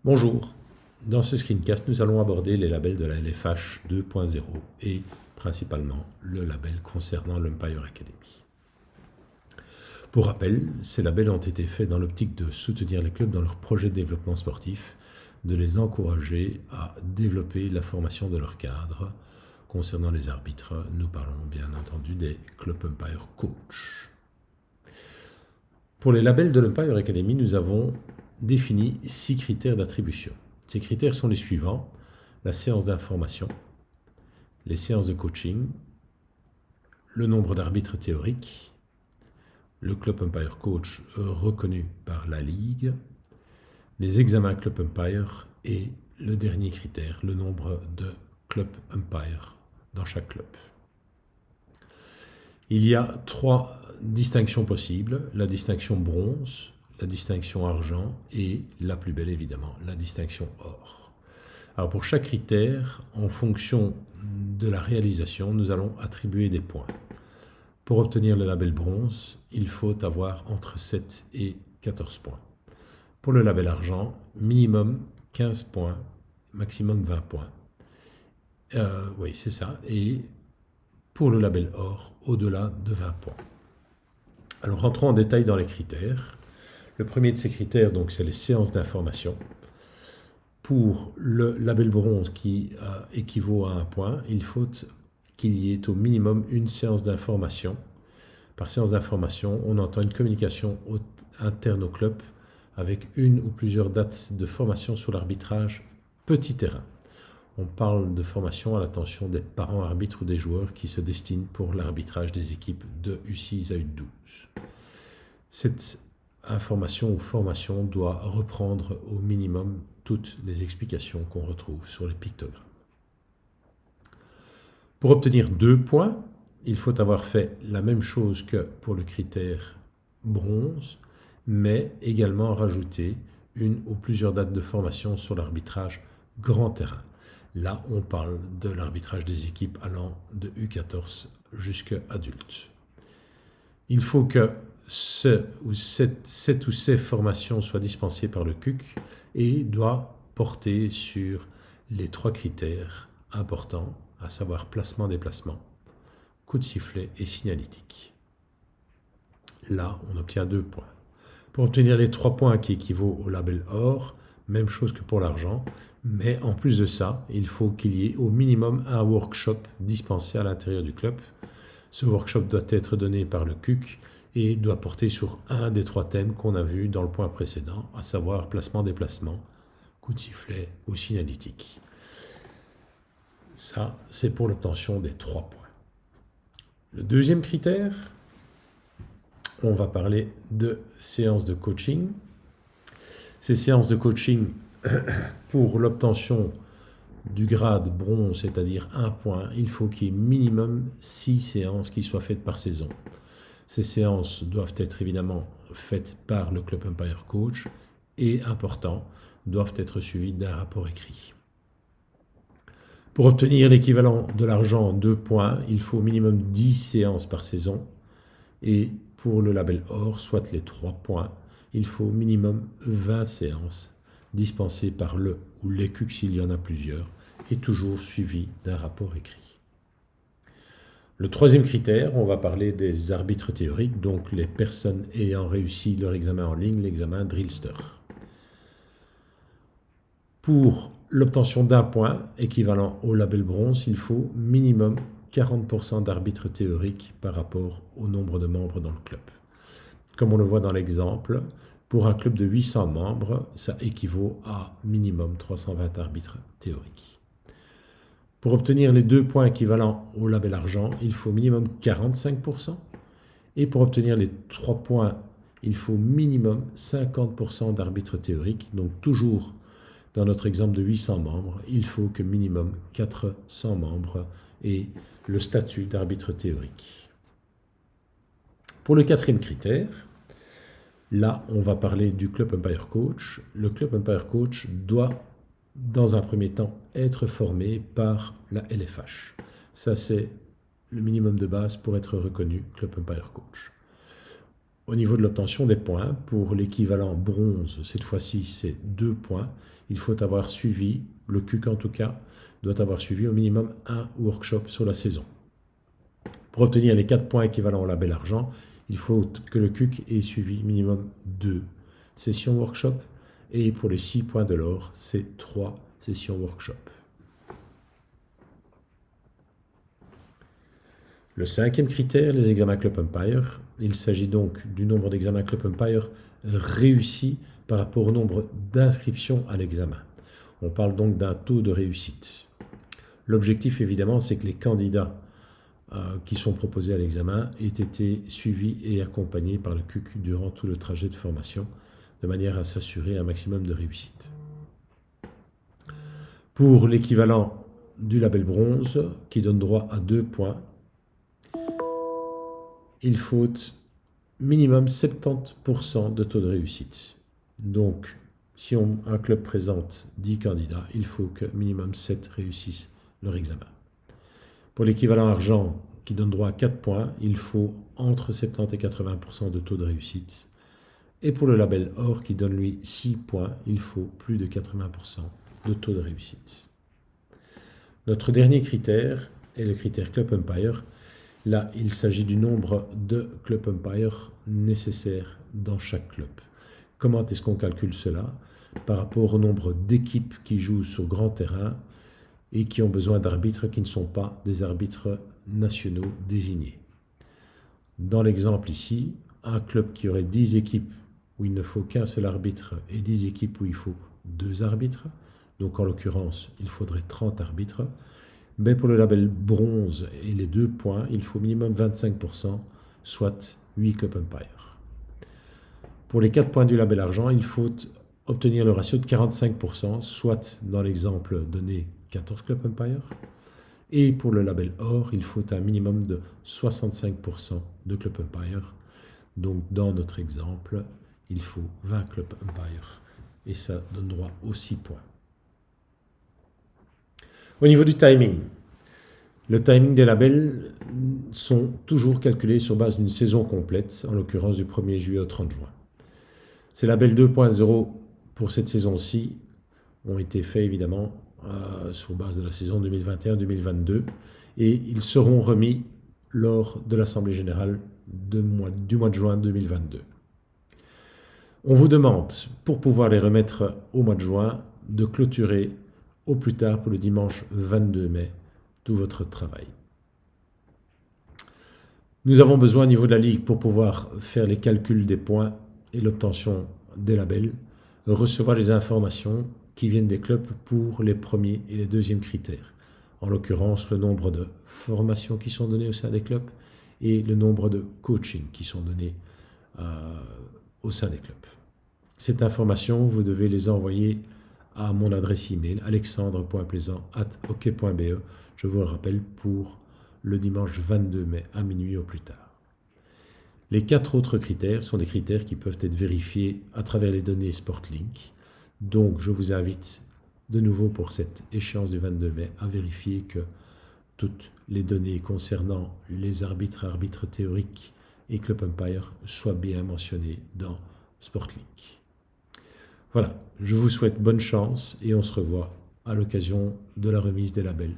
Bonjour, dans ce screencast, nous allons aborder les labels de la LFH 2.0 et principalement le label concernant l'Umpire Academy. Pour rappel, ces labels ont été faits dans l'optique de soutenir les clubs dans leur projet de développement sportif, de les encourager à développer la formation de leurs cadres. Concernant les arbitres, nous parlons bien entendu des Club Umpire Coach. Pour les labels de l'Umpire Academy, nous avons défini 6 critères d'attribution. Ces critères sont les suivants: la séance d'information, les séances de coaching, le nombre d'arbitres théoriques, le Club Umpire Coach reconnu par la Ligue, les examens Club Umpire et le dernier critère, le nombre de Club Umpire dans chaque club. Il y a 3 distinctions possibles: la distinction bronze, la distinction argent et la plus belle évidemment, la distinction or. Alors pour chaque critère, en fonction de la réalisation, nous allons attribuer des points. Pour obtenir le label bronze, il faut avoir entre 7 et 14 points. Pour le label argent, minimum 15 points, maximum 20 points. Oui, c'est ça. Et pour le label or, au-delà de 20 points. Alors rentrons en détail dans les critères. Le premier de ces critères, donc, c'est les séances d'information. Pour le label bronze qui équivaut à 1 point, il faut qu'il y ait au minimum une séance d'information. Par séance d'information, on entend une communication interne au club avec une ou plusieurs dates de formation sur l'arbitrage petit terrain. On parle de formation à l'attention des parents arbitres ou des joueurs qui se destinent pour l'arbitrage des équipes de U6 à U12. Cette information ou formation doit reprendre au minimum toutes les explications qu'on retrouve sur les pictogrammes. Pour obtenir 2 points, il faut avoir fait la même chose que pour le critère bronze, mais également rajouter une ou plusieurs dates de formation sur l'arbitrage grand terrain. Là, on parle de l'arbitrage des équipes allant de U14 jusqu'à adulte. Il faut que cette ou ces formations soient dispensées par le CUC et doit porter sur les 3 critères importants, à savoir placement-déplacement, coup de sifflet et signalétique. Là, on obtient 2 points. Pour obtenir les 3 points qui équivaut au label or, même chose que pour l'argent, mais en plus de ça, il faut qu'il y ait au minimum un workshop dispensé à l'intérieur du club. Ce workshop doit être donné par le CUC et doit porter sur un des 3 thèmes qu'on a vus dans le point précédent, à savoir placement-déplacement, coup de sifflet ou signalétique. Ça, c'est pour l'obtention des 3 points. Le deuxième critère, on va parler de séances de coaching. Ces séances de coaching, pour l'obtention du grade bronze, c'est-à-dire 1 point, il faut qu'il y ait minimum 6 séances qui soient faites par saison. Ces séances doivent être évidemment faites par le Club Umpire Coach et, important, doivent être suivies d'un rapport écrit. Pour obtenir l'équivalent de l'argent en 2 points, il faut au minimum 10 séances par saison. Et pour le label or, soit les 3 points, il faut au minimum 20 séances dispensées par le ou les CUC s'il y en a plusieurs, et toujours suivies d'un rapport écrit. Le troisième critère, on va parler des arbitres théoriques, donc les personnes ayant réussi leur examen en ligne, l'examen Drillster. Pour l'obtention d'1 point, équivalent au label bronze, il faut minimum 40% d'arbitres théoriques par rapport au nombre de membres dans le club. Comme on le voit dans l'exemple, pour un club de 800 membres, ça équivaut à minimum 320 arbitres théoriques. Pour obtenir les 2 points équivalents au label argent, il faut minimum 45%. Et pour obtenir les 3 points, il faut minimum 50% d'arbitres théoriques. Donc toujours dans notre exemple de 800 membres, il faut que minimum 400 membres aient le statut d'arbitre théorique. Pour le 4e critère, là, on va parler du Club Umpire Coach. Le Club Umpire Coach doit, dans un premier temps, être formé par la LFH. Ça, c'est le minimum de base pour être reconnu Club Umpire Coach. Au niveau de l'obtention des points, pour l'équivalent bronze, cette fois-ci c'est 2 points. Il faut avoir suivi, le CUC en tout cas, doit avoir suivi au minimum un workshop sur la saison. Pour obtenir les 4 points équivalents au label argent, il faut que le CUC ait suivi minimum 2 sessions workshop. Et pour les 6 points de l'or, c'est 3 sessions workshop. Le 5e critère, les examens Club Empire. Il s'agit donc du nombre d'examens Club Empire réussis par rapport au nombre d'inscriptions à l'examen. On parle donc d'un taux de réussite. L'objectif, évidemment, c'est que les candidats qui sont proposés à l'examen aient été suivis et accompagnés par le CUC durant tout le trajet de formation, de manière à s'assurer un maximum de réussite. Pour l'équivalent du label bronze, qui donne droit à 2 points, il faut minimum 70% de taux de réussite. Donc, si un club présente 10 candidats, il faut que minimum 7 réussissent leur examen. Pour l'équivalent argent, qui donne droit à 4 points, il faut entre 70 et 80% de taux de réussite. Et pour le label or, qui donne lui 6 points, il faut plus de 80% de taux de réussite. Notre dernier critère est le critère Club Empire. Là, il s'agit du nombre de Club Empire nécessaires dans chaque club. Comment est-ce qu'on calcule cela? Par rapport au nombre d'équipes qui jouent sur grand terrain et qui ont besoin d'arbitres qui ne sont pas des arbitres nationaux désignés. Dans l'exemple ici, un club qui aurait 10 équipes où il ne faut qu'un seul arbitre et 10 équipes où il faut 2 arbitres, donc en l'occurrence, il faudrait 30 arbitres. Mais pour le label bronze et les 2 points, il faut minimum 25%, soit 8 Club Empire. Pour les 4 points du label argent, il faut obtenir le ratio de 45%, soit dans l'exemple donné 14 Club Empire. Et pour le label or, il faut un minimum de 65% de Club Empire. Donc dans notre exemple, il faut 20 Club Empire. Et ça donne droit aux 6 points. Au niveau du timing, le timing des labels sont toujours calculés sur base d'une saison complète, en l'occurrence du 1er juillet au 30 juin. Ces labels 2.0 pour cette saison-ci ont été faits évidemment sur base de la saison 2021-2022 et ils seront remis lors de l'Assemblée générale du mois de juin 2022. On vous demande, pour pouvoir les remettre au mois de juin, de clôturer au plus tard pour le dimanche 22 mai tout votre travail. Nous avons besoin au niveau de la Ligue pour pouvoir faire les calculs des points et l'obtention des labels, recevoir les informations qui viennent des clubs pour les premiers et les deuxièmes critères. En l'occurrence, le nombre de formations qui sont données au sein des clubs et le nombre de coachings qui sont donnés au sein des clubs. Cette information, vous devez les envoyer à mon adresse email alexandre.plaisant@hockey.be. Je vous le rappelle pour le dimanche 22 mai à minuit au plus tard. Les 4 autres critères sont des critères qui peuvent être vérifiés à travers les données SportLink. Donc je vous invite de nouveau pour cette échéance du 22 mai à vérifier que toutes les données concernant les arbitres théoriques et Club Empire soient bien mentionnées dans SportLink. Voilà, je vous souhaite bonne chance et on se revoit à l'occasion de la remise des labels